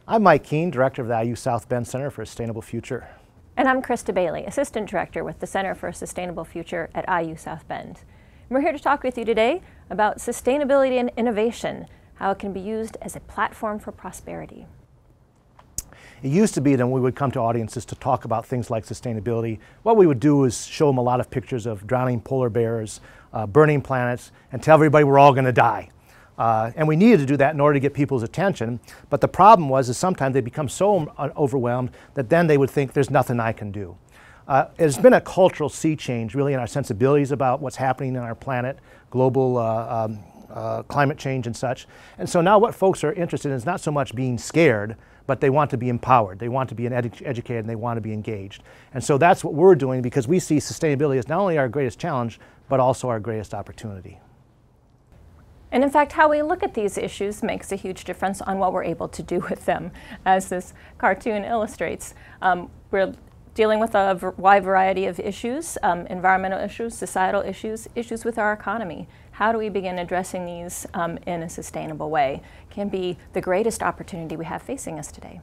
I'm Mike Keene, Director of the IU South Bend Center for a Sustainable Future. And I'm Krista Bailey, Assistant Director with the Center for a Sustainable Future at IU South Bend. And we're here to talk with you today about sustainability and innovation, how it can be used as a platform for prosperity. It used to be that when we would come to audiences to talk about things like sustainability, what we would do is show them a lot of pictures of drowning polar bears, burning planets, and tell everybody we're all going to die. And we needed to do that in order to get people's attention. But the problem was is sometimes they become so overwhelmed that then they would think there's nothing I can do. It's been a cultural sea change really in our sensibilities about what's happening in our planet, global climate change and such. And so now what folks are interested in is not so much being scared, but they want to be empowered. They want to be educated and they want to be engaged. And so that's what we're doing because we see sustainability as not only our greatest challenge, but also our greatest opportunity. And in fact, how we look at these issues makes a huge difference on what we're able to do with them. As this cartoon illustrates, we're dealing with a wide variety of issues, environmental issues, societal issues, issues with our economy. How do we begin addressing these in a sustainable way? Can be the greatest opportunity we have facing us today.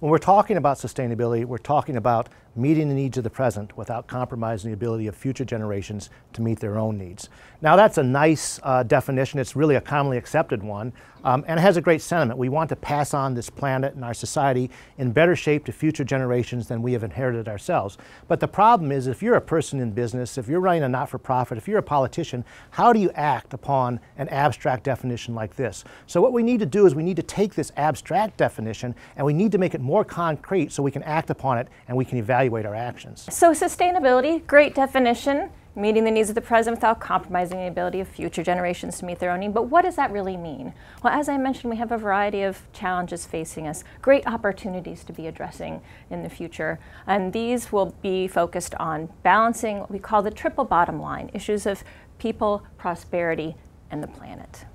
When we're talking about sustainability, we're talking about meeting the needs of the present without compromising the ability of future generations to meet their own needs. Now that's a nice definition. It's really a commonly accepted one, and it has a great sentiment. We want to pass on this planet and our society in better shape to future generations than we have inherited ourselves. But the problem is if you're a person in business, if you're running a not-for-profit, if you're a politician, how do you act upon an abstract definition like this? So what we need to do is we need to take this abstract definition and we need to make it more concrete so we can act upon it and we can evaluate our actions. So sustainability, great definition, meeting the needs of the present without compromising the ability of future generations to meet their own needs. But what does that really mean? Well, as I mentioned, we have a variety of challenges facing us, great opportunities to be addressing in the future. And these will be focused on balancing what we call the triple bottom line, issues of people, prosperity, and the planet.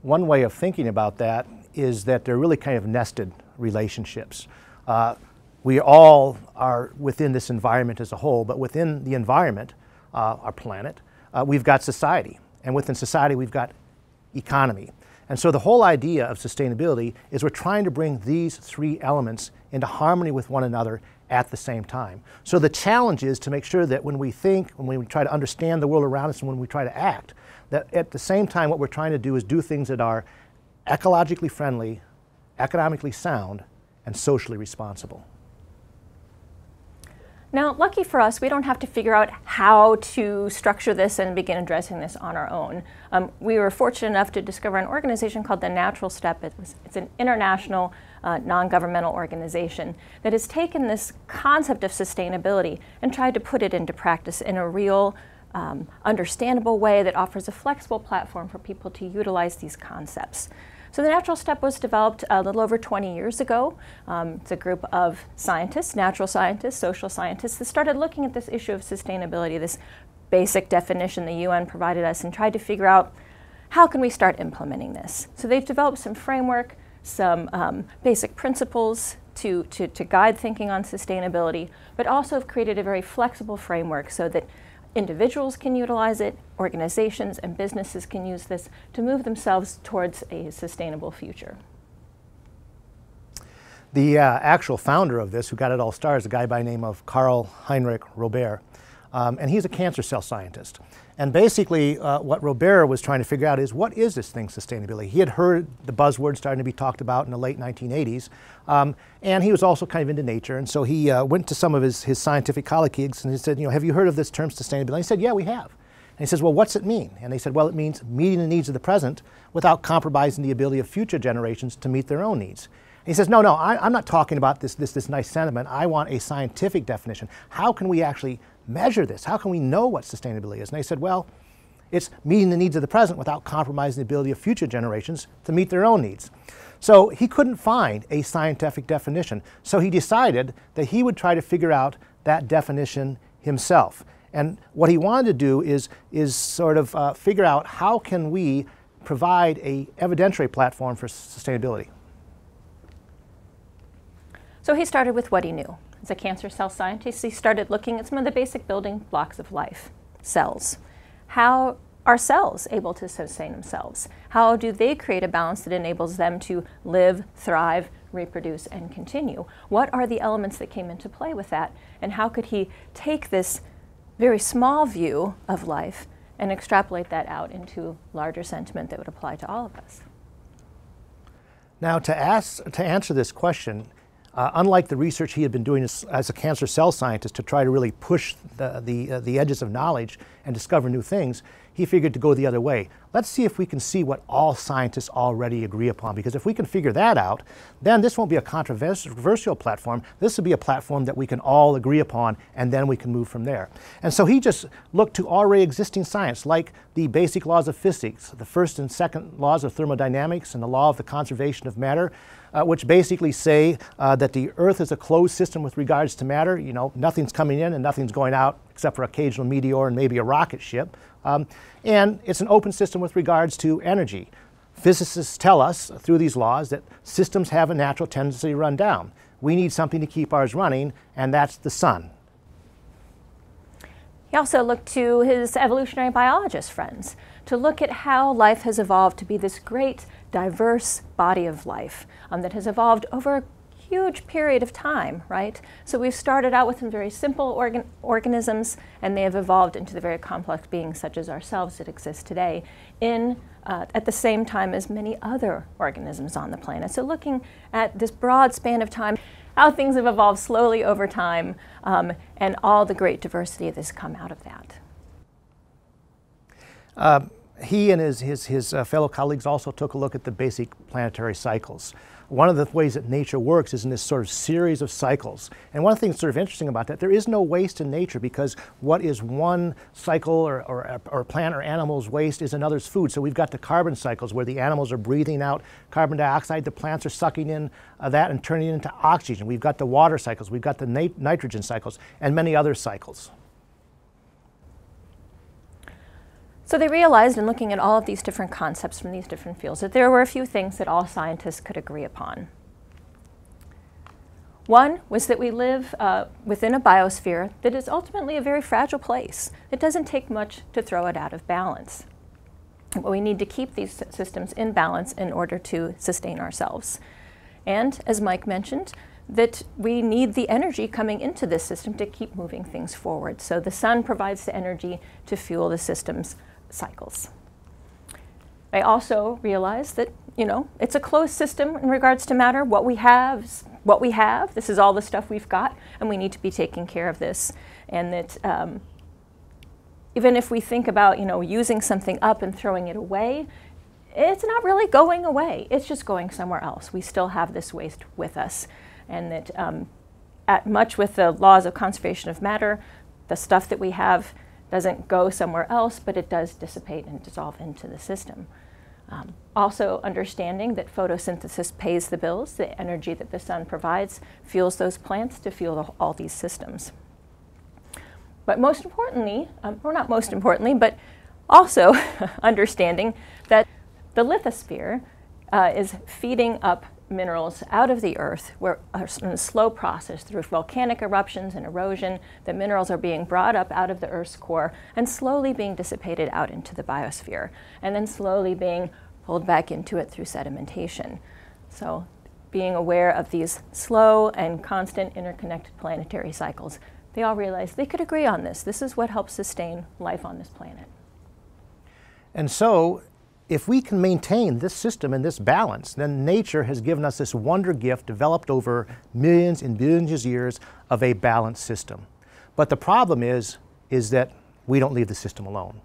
One way of thinking about that is that they're really kind of nested relationships. We all are within this environment as a whole, but within the environment, our planet, we've got society. And within society, we've got economy. And so the whole idea of sustainability is we're trying to bring these three elements into harmony with one another at the same time. So the challenge is to make sure that when we think, when we try to understand the world around us and when we try to act, that at the same time what we're trying to do is do things that are ecologically friendly, economically sound, and socially responsible. Now, lucky for us, we don't have to figure out how to structure this and begin addressing this on our own. We were fortunate enough to discover an organization called the Natural Step. It's an international non-governmental organization that has taken this concept of sustainability and tried to put it into practice in a real, understandable way that offers a flexible platform for people to utilize these concepts. So the Natural Step was developed a little over 20 years ago. It's a group of scientists, natural scientists, social scientists that started looking at this issue of sustainability, this basic definition the UN provided us, and tried to figure out how can we start implementing this. So they've developed some framework, some basic principles to guide thinking on sustainability, but also have created a very flexible framework so that individuals can utilize it, organizations and businesses can use this to move themselves towards a sustainable future. The actual founder of this, who got it all started, is a guy by the name of Karl Heinrich Robert, and he's a cancer cell scientist. And basically what Robert was trying to figure out is what is this thing, sustainability? He had heard the buzzword starting to be talked about in the late 1980s, and he was also kind of into nature, and so he went to some of his scientific colleagues and he said, you know, have you heard of this term sustainability? And he said, yeah, we have. And he says, well, what's it mean? And they said, well, it means meeting the needs of the present without compromising the ability of future generations to meet their own needs. And he says, no, I'm not talking about this nice sentiment. I want a scientific definition. How can we actually measure this? How can we know what sustainability is? And they said, well, it's meeting the needs of the present without compromising the ability of future generations to meet their own needs. So he couldn't find a scientific definition. So he decided that he would try to figure out that definition himself. And what he wanted to do is sort of figure out how can we provide a evidentiary platform for sustainability. So he started with what he knew. As a cancer cell scientist, he started looking at some of the basic building blocks of life, cells. How are cells able to sustain themselves? How do they create a balance that enables them to live, thrive, reproduce, and continue? What are the elements that came into play with that? And how could he take this very small view of life and extrapolate that out into larger sentiment that would apply to all of us? Now, to answer this question, unlike the research he had been doing as a cancer cell scientist to try to really push the edges of knowledge and discover new things, he figured to go the other way. Let's see if we can see what all scientists already agree upon, because if we can figure that out, then this won't be a controversial platform. This will be a platform that we can all agree upon, and then we can move from there. And so he just looked to already existing science, like the basic laws of physics, the first and second laws of thermodynamics, and the law of the conservation of matter, which basically say that the Earth is a closed system with regards to matter. You know, nothing's coming in and nothing's going out except for occasional meteor and maybe a rocket ship. And it's an open system with regards to energy. Physicists tell us through these laws that systems have a natural tendency to run down. We need something to keep ours running, and that's the sun. He also looked to his evolutionary biologist friends to look at how life has evolved to be this great, diverse body of life that has evolved over a huge period of time, right? So we've started out with some very simple organisms, and they have evolved into the very complex beings such as ourselves that exist today at the same time as many other organisms on the planet. So looking at this broad span of time, how things have evolved slowly over time, and all the great diversity that's come out of that. He and his fellow colleagues also took a look at the basic planetary cycles. One of the ways that nature works is in this sort of series of cycles. And one thing that's sort of interesting about that, there is no waste in nature, because what is one cycle or plant or animal's waste is another's food. So we've got the carbon cycles where the animals are breathing out carbon dioxide, the plants are sucking in that and turning it into oxygen. We've got the water cycles, we've got the nitrogen cycles, and many other cycles. So they realized in looking at all of these different concepts from these different fields that there were a few things that all scientists could agree upon. One was that we live within a biosphere that is ultimately a very fragile place. It doesn't take much to throw it out of balance. But we need to keep these systems in balance in order to sustain ourselves. And as Mike mentioned, that we need the energy coming into this system to keep moving things forward. So the sun provides the energy to fuel the system's cycles. I also realized that, you know, it's a closed system in regards to matter. What we have is what we have. This is all the stuff we've got, and we need to be taking care of this. And that even if we think about, you know, using something up and throwing it away, it's not really going away. It's just going somewhere else. We still have this waste with us. And that much with the laws of conservation of matter, the stuff that we have doesn't go somewhere else, but it does dissipate and dissolve into the system. Also understanding that photosynthesis pays the bills, the energy that the sun provides fuels those plants to fuel all these systems. But most importantly, or not most importantly, but also understanding that the lithosphere is feeding up minerals out of the earth, where in a slow process through volcanic eruptions and erosion, the minerals are being brought up out of the Earth's core and slowly being dissipated out into the biosphere, and then slowly being pulled back into it through sedimentation. So being aware of these slow and constant interconnected planetary cycles, they all realized they could agree on this. This is what helps sustain life on this planet. And so if we can maintain this system and this balance, then nature has given us this wonder gift developed over millions and billions of years of a balanced system. But the problem is that we don't leave the system alone.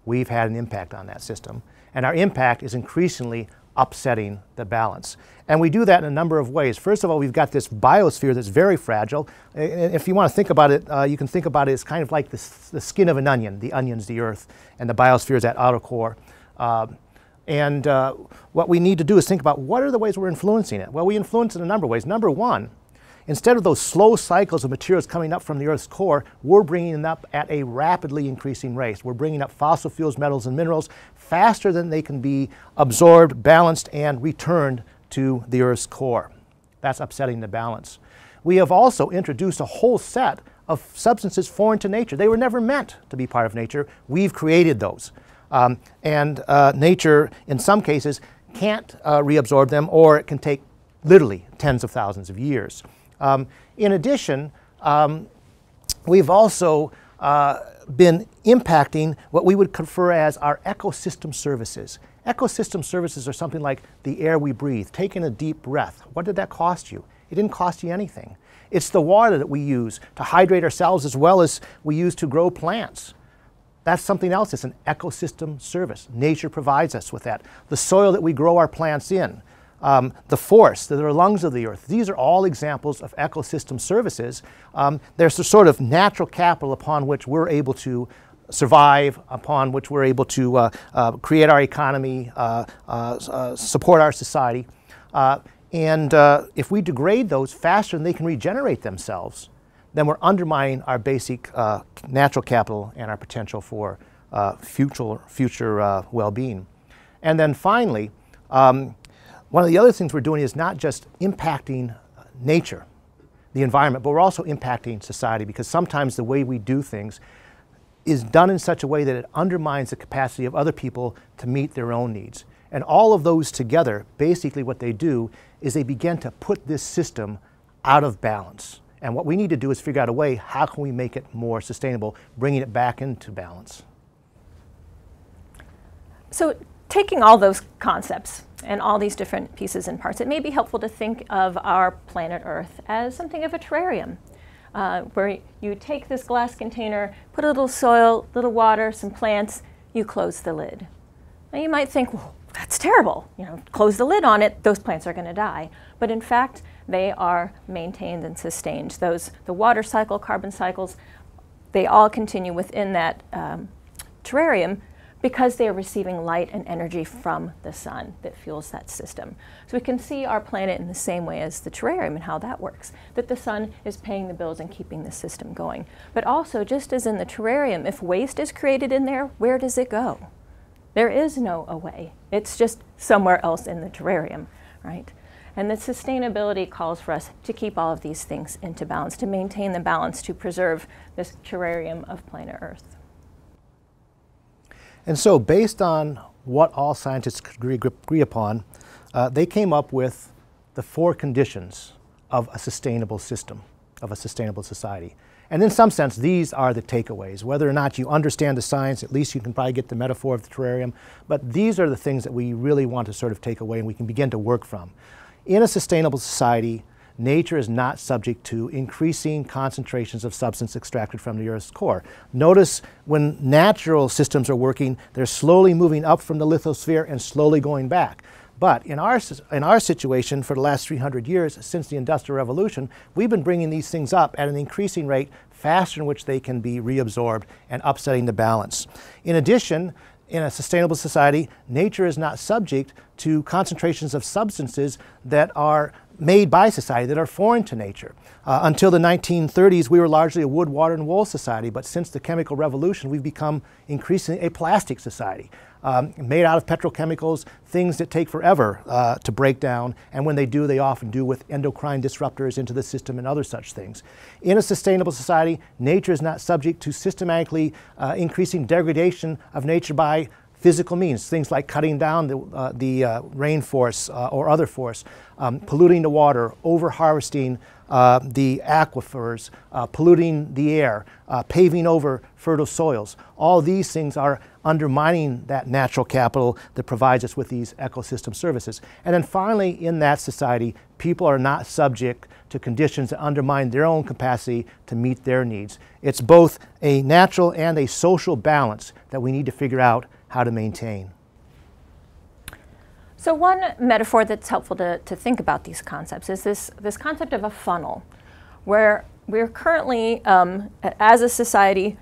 We've had an impact on that system, and our impact is increasingly upsetting the balance. And we do that in a number of ways. First of all, we've got this biosphere that's very fragile. If you want to think about it, you can think about it as kind of like the skin of an onion. The onion's the Earth, and the biosphere is that outer core. And what we need to do is think about what are the ways we're influencing it. Well, we influence it in a number of ways. Number one, instead of those slow cycles of materials coming up from the Earth's core, we're bringing them up at a rapidly increasing rate. We're bringing up fossil fuels, metals, and minerals faster than they can be absorbed, balanced, and returned to the Earth's core. That's upsetting the balance. We have also introduced a whole set of substances foreign to nature. They were never meant to be part of nature. We've created those. Nature, in some cases, can't reabsorb them, or it can take literally tens of thousands of years. In addition, we've also been impacting what we would confer as our ecosystem services. Ecosystem services are something like the air we breathe, taking a deep breath. What did that cost you? It didn't cost you anything. It's the water that we use to hydrate ourselves as well as we use to grow plants. That's something else. It's an ecosystem service. Nature provides us with that. The soil that we grow our plants in, the forests that are lungs of the earth. These are all examples of ecosystem services. There's the sort of natural capital upon which we're able to survive, upon which we're able to create our economy, support our society. If we degrade those faster than they can regenerate themselves, then we're undermining our basic natural capital and our potential for future well-being. And then finally, one of the other things we're doing is not just impacting nature, the environment, but we're also impacting society, because sometimes the way we do things is done in such a way that it undermines the capacity of other people to meet their own needs. And all of those together, basically what they do is they begin to put this system out of balance. And what we need to do is figure out a way, how can we make it more sustainable, bringing it back into balance. So taking all those concepts and all these different pieces and parts, it may be helpful to think of our planet Earth as something of a terrarium, where you take this glass container, put a little soil, little water, some plants, you close the lid. Now you might think, well, that's terrible. You know, close the lid on it, those plants are going to die. But in fact, they are maintained and sustained. The water cycle, carbon cycles, they all continue within that terrarium because they are receiving light and energy from the sun that fuels that system. So we can see our planet in the same way as the terrarium and how that works, that the sun is paying the bills and keeping the system going. But also, just as in the terrarium, if waste is created in there, where does it go? There is no away. It's just somewhere else in the terrarium, right? And the sustainability calls for us to keep all of these things into balance, to maintain the balance, to preserve this terrarium of planet Earth. And so, based on what all scientists agree upon, they came up with the 4 conditions of a sustainable system, of a sustainable society. And in some sense, these are the takeaways. Whether or not you understand the science, at least you can probably get the metaphor of the terrarium. But these are the things that we really want to sort of take away and we can begin to work from. In a sustainable society, nature is not subject to increasing concentrations of substance extracted from the Earth's core. Notice when natural systems are working, they're slowly moving up from the lithosphere and slowly going back. But in our situation, for the last 300 years, since the Industrial Revolution, we've been bringing these things up at an increasing rate, faster in which they can be reabsorbed and upsetting the balance. In addition, in a sustainable society, nature is not subject to concentrations of substances that are made by society, that are foreign to nature. Until the 1930s, we were largely a wood, water, and wool society, but since the chemical revolution, we've become increasingly a plastic society, made out of petrochemicals, things that take forever to break down, and when they do, they often do with endocrine disruptors into the system and other such things. In a sustainable society, nature is not subject to systematically increasing degradation of nature by physical means, things like cutting down the rainforests or other forests, polluting the water, over-harvesting the aquifers, polluting the air, paving over fertile soils. All these things are undermining that natural capital that provides us with these ecosystem services. And then finally, in that society, people are not subject to conditions that undermine their own capacity to meet their needs. It's both a natural and a social balance that we need to figure out how to maintain. So one metaphor that's helpful to think about these concepts is this concept of a funnel, where we're currently, as a society,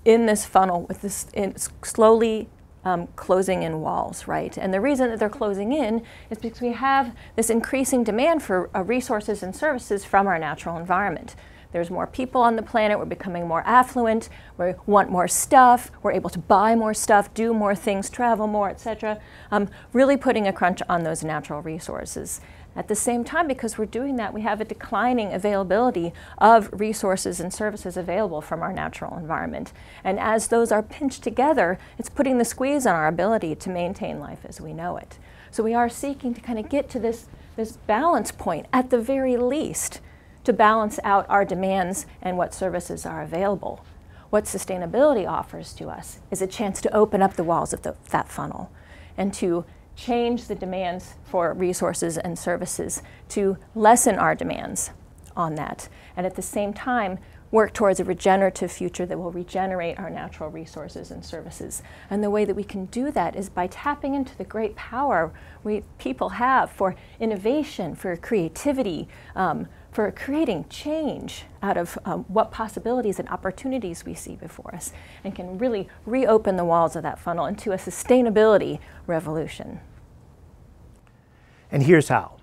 in this funnel with this slowly closing in walls, right? And the reason that they're closing in is because we have this increasing demand for resources and services from our natural environment. there's more people on the planet, we're becoming more affluent, we want more stuff, we're able to buy more stuff, do more things, travel more, etc. Really putting a crunch on those natural resources. At the same time, because we're doing that, we have a declining availability of resources and services available from our natural environment. And as those are pinched together, it's putting the squeeze on our ability to maintain life as we know it. So we are seeking to kind of get to this balance point, at the very least, to balance out our demands and what services are available. What sustainability offers to us is a chance to open up the walls of that funnel and to change the demands for resources and services, to lessen our demands on that, and at the same time work towards a regenerative future that will regenerate our natural resources and services. And the way that we can do that is by tapping into the great power people have for innovation, for creativity, for creating change out of what possibilities and opportunities we see before us, and can really reopen the walls of that funnel into a sustainability revolution. And here's how.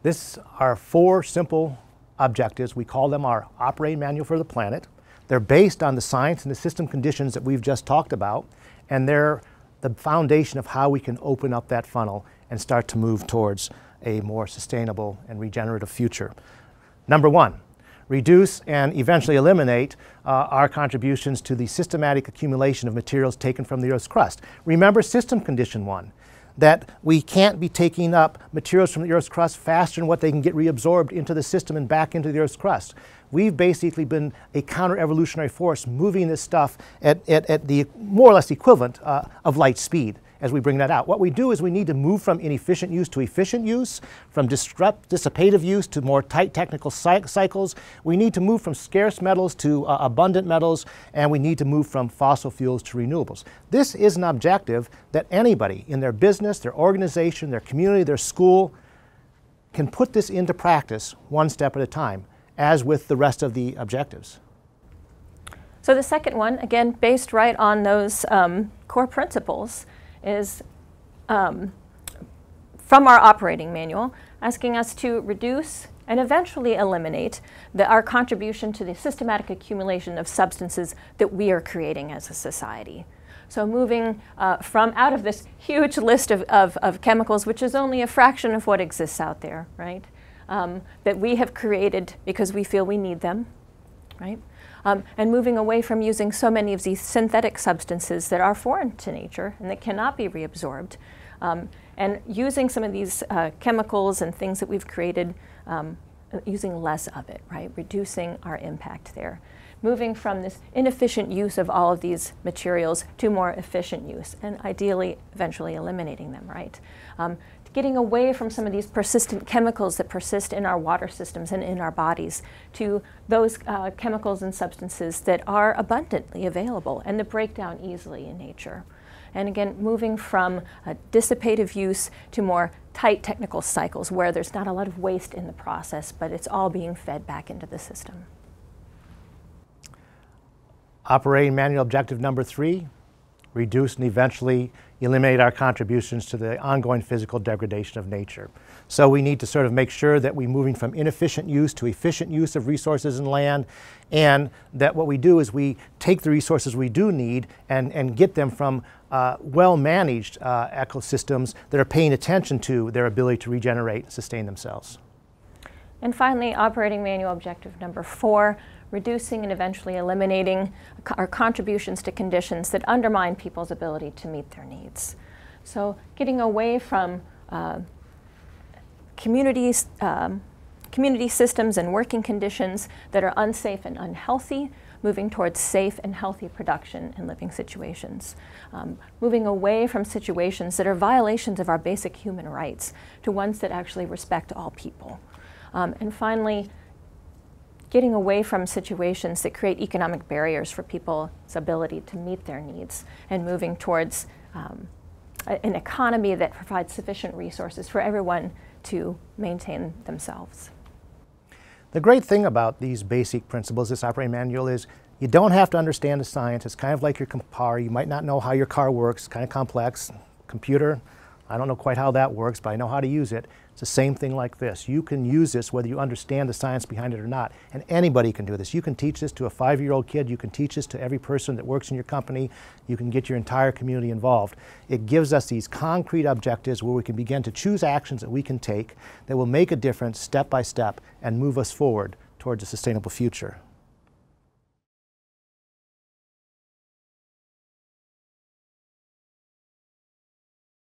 This are 4 simple objectives. We call them our operating manual for the planet. They're based on the science and the system conditions that we've just talked about, and they're the foundation of how we can open up that funnel and start to move towards a more sustainable and regenerative future. Number 1, reduce and eventually eliminate our contributions to the systematic accumulation of materials taken from the Earth's crust. Remember system condition 1, that we can't be taking up materials from the Earth's crust faster than what they can get reabsorbed into the system and back into the Earth's crust. We've basically been a counter-evolutionary force moving this stuff at the more or less equivalent of light speed as we bring that out. What we do is we need to move from inefficient use to efficient use, from dissipative use to more tight technical cycles. We need to move from scarce metals to abundant metals, and we need to move from fossil fuels to renewables. This is an objective that anybody in their business, their organization, their community, their school can put this into practice one step at a time, as with the rest of the objectives. So the second one, again, based right on those core principles, is from our operating manual, asking us to reduce and eventually eliminate our contribution to the systematic accumulation of substances that we are creating as a society. So moving from out of this huge list of chemicals, which is only a fraction of what exists out there, right? That we have created because we feel we need them, right? And moving away from using so many of these synthetic substances that are foreign to nature and that cannot be reabsorbed, and using some of these chemicals and things that we've created, using less of it, right? Reducing our impact there. Moving from this inefficient use of all of these materials to more efficient use, and ideally eventually eliminating them, right? Getting away from some of these persistent chemicals that persist in our water systems and in our bodies to those chemicals and substances that are abundantly available and that break down easily in nature. And again, moving from dissipative use to more tight technical cycles where there's not a lot of waste in the process, but it's all being fed back into the system. Operating manual objective number 3, reduce and eventually eliminate our contributions to the ongoing physical degradation of nature. So we need to sort of make sure that we're moving from inefficient use to efficient use of resources and land, and that what we do is we take the resources we do need and get them from well-managed ecosystems that are paying attention to their ability to regenerate and sustain themselves. And finally, operating manual objective number 4, reducing and eventually eliminating our contributions to conditions that undermine people's ability to meet their needs. So getting away from community systems and working conditions that are unsafe and unhealthy, moving towards safe and healthy production and living situations. Moving away from situations that are violations of our basic human rights to ones that actually respect all people. And finally, getting away from situations that create economic barriers for people's ability to meet their needs and moving towards an economy that provides sufficient resources for everyone to maintain themselves. The great thing about these basic principles, this operating manual, is you don't have to understand the science. It's kind of like your car. You might not know how your car works. It's kind of complex. Computer, I don't know quite how that works, but I know how to use it. It's the same thing like this. You can use this whether you understand the science behind it or not, and anybody can do this. You can teach this to a 5-year-old kid. You can teach this to every person that works in your company. You can get your entire community involved. It gives us these concrete objectives where we can begin to choose actions that we can take that will make a difference step by step and move us forward towards a sustainable future.